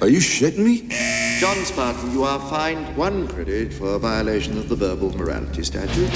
Are you shitting me? John Spartan, you are fined 1 credit for a violation of the verbal morality statute.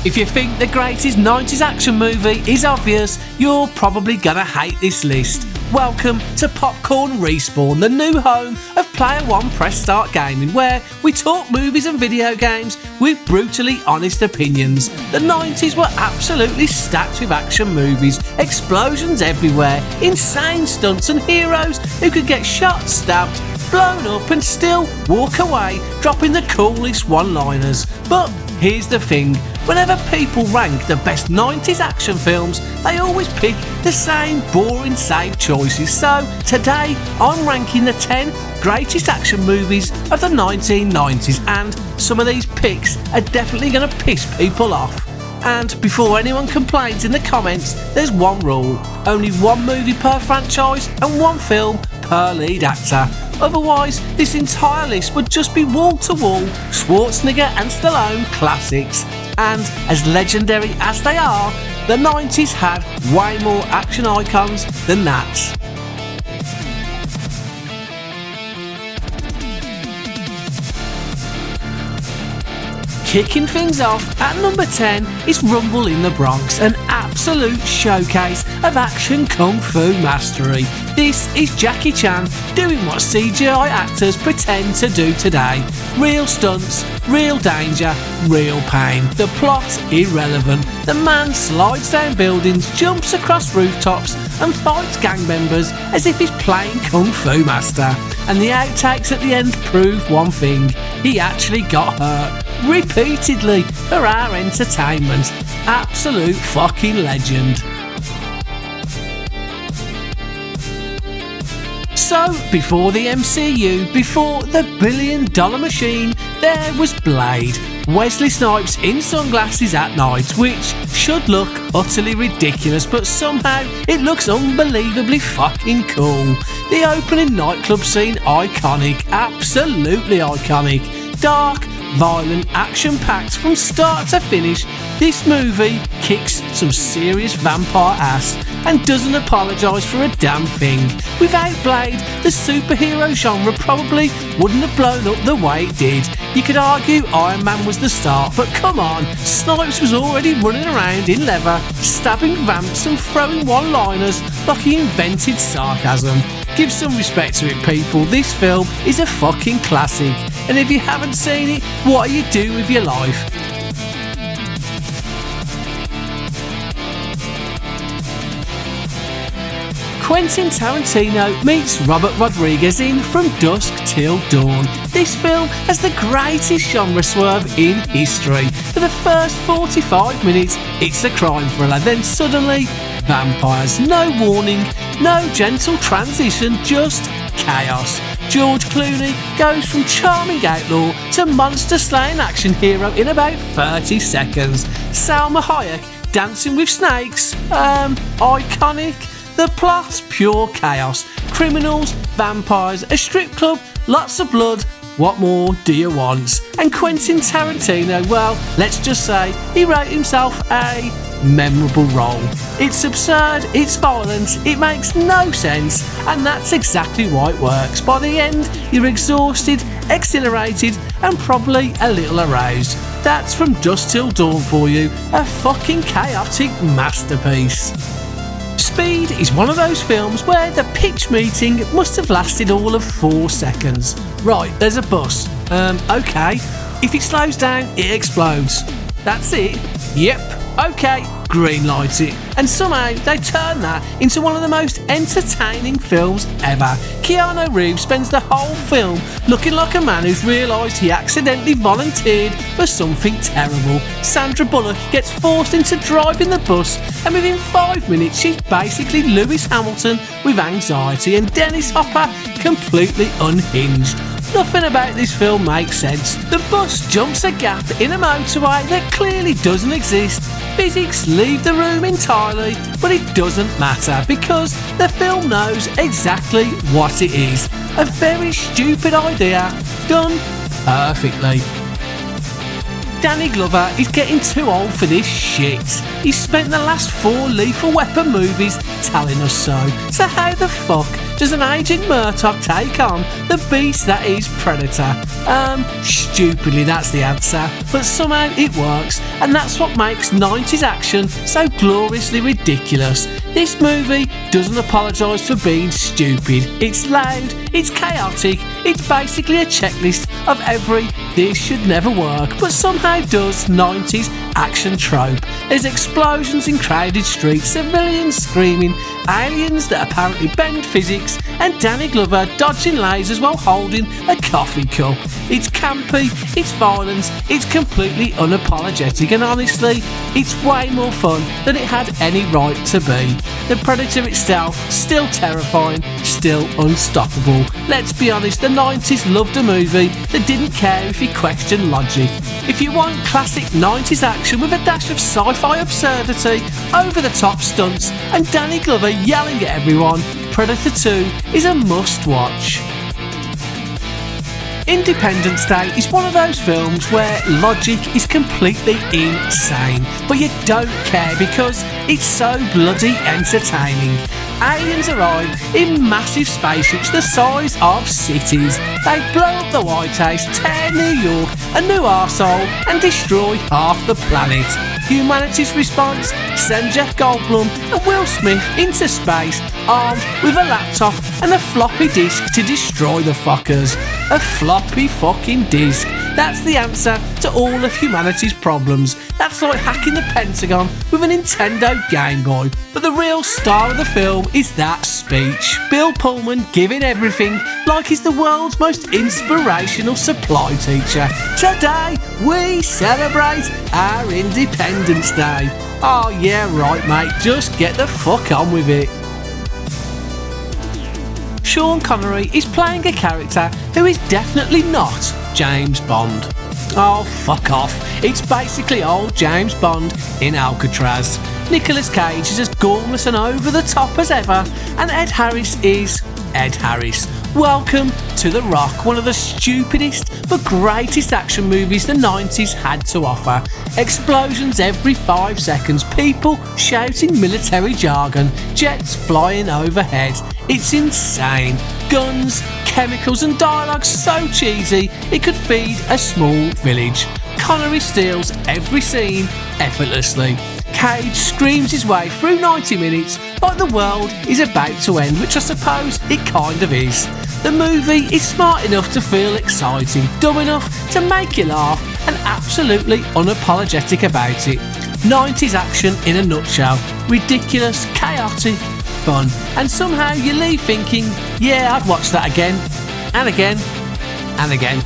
If you think the greatest 90s action movie is obvious, you're probably gonna hate this list. Welcome to Popcorn Respawn, the new home of Player One Press Start Gaming, where we talk movies and video games with brutally honest opinions. The 90s were absolutely stacked with action movies, explosions everywhere, insane stunts and heroes who could get shot, stabbed, blown up and still walk away dropping the coolest one-liners. But here's the thing, whenever people rank the best 90s action films, they always pick the same boring safe choices. So today I'm ranking the 10 greatest action movies of the 1990s, and some of these picks are definitely going to piss people off. And before anyone complains in the comments, there's one rule: only one movie per franchise and one film per lead actor. Otherwise, this entire list would just be wall-to-wall Schwarzenegger and Stallone classics. And as legendary as they are, the 90s had way more action icons than that. Kicking things off at number 10 is Rumble in the Bronx, an absolute showcase of action kung fu mastery. This is Jackie Chan doing what CGI actors pretend to do today. Real stunts, real danger, real pain. The plot irrelevant. The man slides down buildings, jumps across rooftops and fights gang members as if he's playing Kung Fu Master. And the outtakes at the end prove one thing: he actually got hurt repeatedly for our entertainment. Absolute fucking legend. So, before the MCU, before the billion-dollar machine, there was Blade. Wesley Snipes in sunglasses at night, which should look utterly ridiculous, but somehow it looks unbelievably fucking cool. The opening nightclub scene, iconic, absolutely iconic. Dark, violent, action-packed from start to finish, this movie kicks some serious vampire ass and doesn't apologise for a damn thing. Without Blade, the superhero genre probably wouldn't have blown up the way it did. You could argue Iron Man was the start, but come on, Snipes was already running around in leather, stabbing vamps and throwing one-liners like he invented sarcasm. Give some respect to it, people. This film is a fucking classic, and if you haven't seen it, what are you doing with your life? Quentin Tarantino meets Robert Rodriguez in From Dusk Till Dawn. This film has the greatest genre swerve in history. For the first 45 minutes, it's a crime thriller, then suddenly, vampires. No warning, no gentle transition, just chaos. George Clooney goes from charming outlaw to monster-slaying action hero in about 30 seconds. Salma Hayek dancing with snakes, iconic. The plot, pure chaos. Criminals, vampires, a strip club, lots of blood. What more do you want? And Quentin Tarantino, well, let's just say he wrote himself a memorable role. It's absurd, it's violent, it makes no sense, and that's exactly why it works. By the end, you're exhausted, exhilarated, and probably a little aroused. That's From Dusk Till Dawn for you, a fucking chaotic masterpiece. Speed is one of those films where the pitch meeting must have lasted all of 4 seconds. Right, there's a bus. Okay. If it slows down, it explodes. That's it? Yep. Okay. Green light it. And somehow they turn that into one of the most entertaining films ever. Keanu Reeves spends the whole film looking like a man who's realised he accidentally volunteered for something terrible. Sandra Bullock gets forced into driving the bus, and within 5 minutes she's basically Lewis Hamilton with anxiety, and Dennis Hopper completely unhinged. Nothing about this film makes sense. The bus jumps a gap in a motorway that clearly doesn't exist. Physics leave the room entirely, but it doesn't matter because the film knows exactly what it is. A very stupid idea, done perfectly. Danny Glover is getting too old for this shit. He's spent the last 4 Lethal Weapon movies telling us so. So how the fuck does an aging Murtaugh take on the beast that is Predator? Stupidly, that's the answer, but somehow it works, and that's what makes 90s action so gloriously ridiculous. This movie doesn't apologise for being stupid. It's loud, it's chaotic, it's basically a checklist of every "this should never work" but somehow does 90s action trope. There's explosions in crowded streets, civilians screaming, aliens that apparently bend physics, and Danny Glover dodging lasers while holding a coffee cup. It's campy, it's violence, it's completely unapologetic, and honestly, it's way more fun than it had any right to be. The Predator itself, still terrifying, still unstoppable. Let's be honest, the 90s loved a movie that didn't care if you questioned logic. If you want classic 90s action with a dash of sci-fi absurdity, over-the-top stunts, and Danny Glover yelling at everyone, Predator 2 is a must-watch. Independence Day is one of those films where logic is completely insane, but you don't care because it's so bloody entertaining. Aliens arrive in massive spaceships the size of cities. They blow up the White House, tear New York a new arsehole, and destroy half the planet. Humanity's response: send Jeff Goldblum and Will Smith into space, armed with a laptop and a floppy disk to destroy the fuckers. A floppy fucking disk. That's the answer to all of humanity's problems. That's like hacking the Pentagon with a Nintendo Game Boy. But the real star of the film is that speech. Bill Pullman giving everything like he's the world's most inspirational supply teacher. Today, we celebrate our Independence Day. Oh yeah, right mate, just get the fuck on with it. Sean Connery is playing a character who is definitely not James Bond. Oh, fuck off. It's basically old James Bond in Alcatraz. Nicolas Cage is as gormless and over the top as ever, and Ed Harris is Ed Harris. Welcome to The Rock, one of the stupidest but greatest action movies the 90s had to offer. Explosions every 5 seconds, people shouting military jargon, jets flying overhead. It's insane. Guns, chemicals and dialogue so cheesy it could feed a small village. Connery steals every scene effortlessly. Cage screams his way through 90 minutes like the world is about to end, which I suppose it kind of is. The movie is smart enough to feel exciting, dumb enough to make you laugh, and absolutely unapologetic about it. 90s action in a nutshell. Ridiculous, chaotic, fun, and somehow you leave thinking, yeah, I'd watch that again, and again, and again.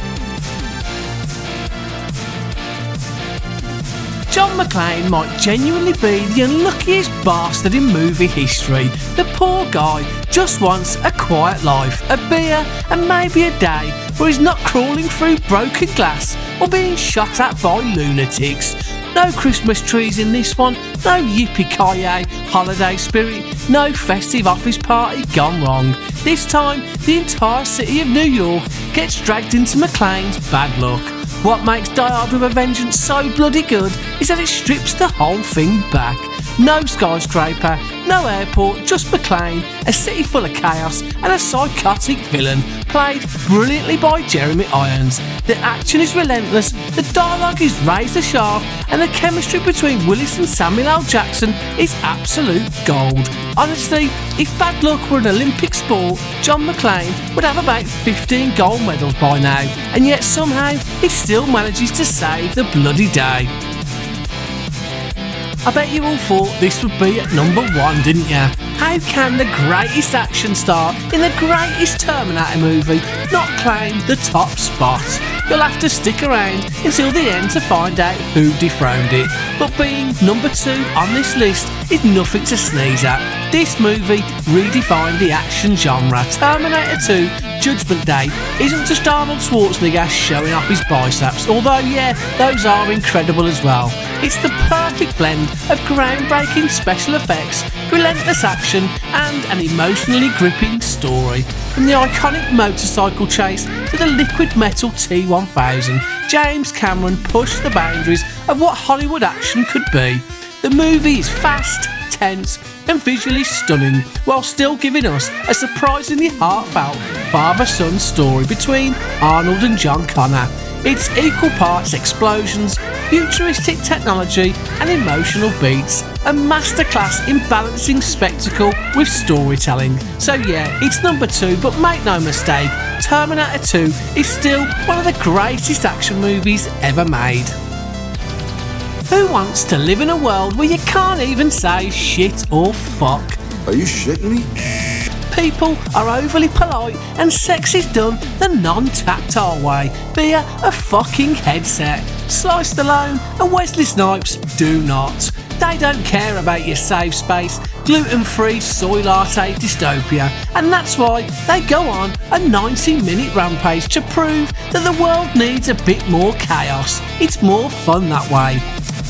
John McClane might genuinely be the unluckiest bastard in movie history. The poor guy just wants a quiet life, a beer and maybe a day where he's not crawling through broken glass or being shot at by lunatics. No Christmas trees in this one, no yippee-ki-yay holiday spirit, no festive office party gone wrong. This time, the entire city of New York gets dragged into McClane's bad luck. What makes Die Hard with a Vengeance so bloody good is that it strips the whole thing back. No skyscraper, no airport, just McClane, a city full of chaos and a psychotic villain, played brilliantly by Jeremy Irons. The action is relentless, the dialogue is razor sharp, and the chemistry between Willis and Samuel L. Jackson is absolute gold. Honestly, if bad luck were an Olympic sport, John McClane would have about 15 gold medals by now, and yet somehow he still manages to save the bloody day. I bet you all thought this would be at number 1, didn't ya? How can the greatest action star in the greatest Terminator movie not claim the top spot? You'll have to stick around until the end to find out who dethroned it. But being number 2 on this list is nothing to sneeze at. This movie redefined the action genre. Terminator 2 Judgment Day isn't just Arnold Schwarzenegger showing off his biceps, although yeah, those are incredible as well. It's the perfect blend of groundbreaking special effects, relentless action and an emotionally gripping story. From the iconic motorcycle chase to the liquid metal T-1000, James Cameron pushed the boundaries of what Hollywood action could be. The movie is fast, tense and visually stunning, while still giving us a surprisingly heartfelt father-son story between Arnold and John Connor. It's equal parts explosions, futuristic technology and emotional beats, a masterclass in balancing spectacle with storytelling. So yeah, it's number 2, but make no mistake, Terminator 2 is still one of the greatest action movies ever made. Who wants to live in a world where you can't even say shit or fuck? Are you shitting me? People are overly polite and sex is done the non-tactile way via a fucking headset. Sly Stallone and Wesley Snipes do not. They don't care about your safe space, gluten-free soy latte dystopia, and that's why they go on a 90-minute rampage to prove that the world needs a bit more chaos. It's more fun that way.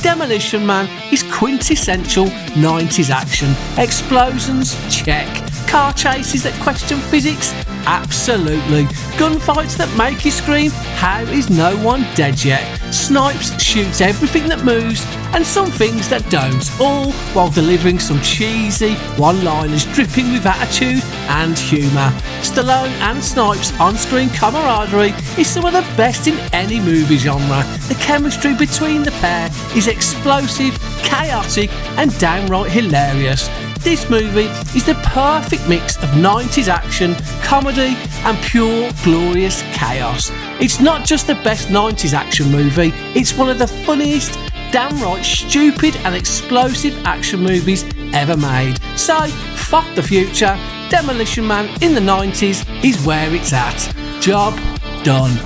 Demolition Man is quintessential 90s action. Explosions? Check. Car chases that question physics? Absolutely. Gunfights that make you scream, how is no one dead yet? Snipes shoots everything that moves and some things that don't, all while delivering some cheesy one-liners dripping with attitude and humour. Stallone and Snipes' on-screen camaraderie is some of the best in any movie genre. The chemistry between the pair is explosive, chaotic and downright hilarious. This movie is the perfect mix of 90s action, comedy and pure glorious chaos. It's not just the best 90s action movie, it's one of the funniest, downright stupid and explosive action movies ever made. So, fuck the future, Demolition Man in the 90s is where it's at. Job done.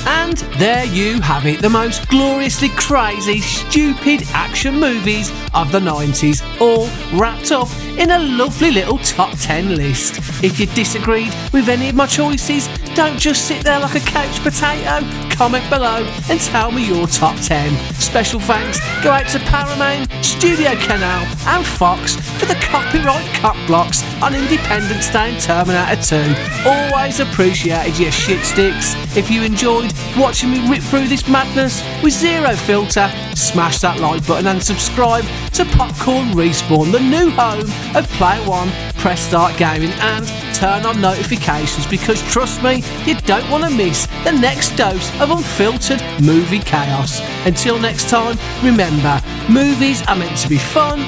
And there you have it, the most gloriously crazy, stupid action movies of the 90s, all wrapped up in a lovely little top 10 list. If you disagreed with any of my choices, don't just sit there like a couch potato. Comment below and tell me your top 10. Special thanks go out to Paramount, Studio Canal and Fox for the copyright cock blocks on Independence Day and Terminator 2. Always appreciated your shit sticks. If you enjoyed watching me rip through this madness with zero filter, smash that like button and subscribe to Popcorn Respawn, the new home of Player One. Press start gaming and turn on notifications because trust me, you don't want to miss the next dose of unfiltered movie chaos. Until next time, remember, movies are meant to be fun,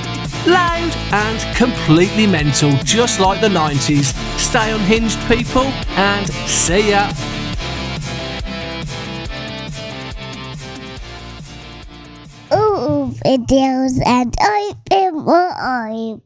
loud and completely mental, just like the 90s. Stay unhinged, people, and see ya. Videos and I'm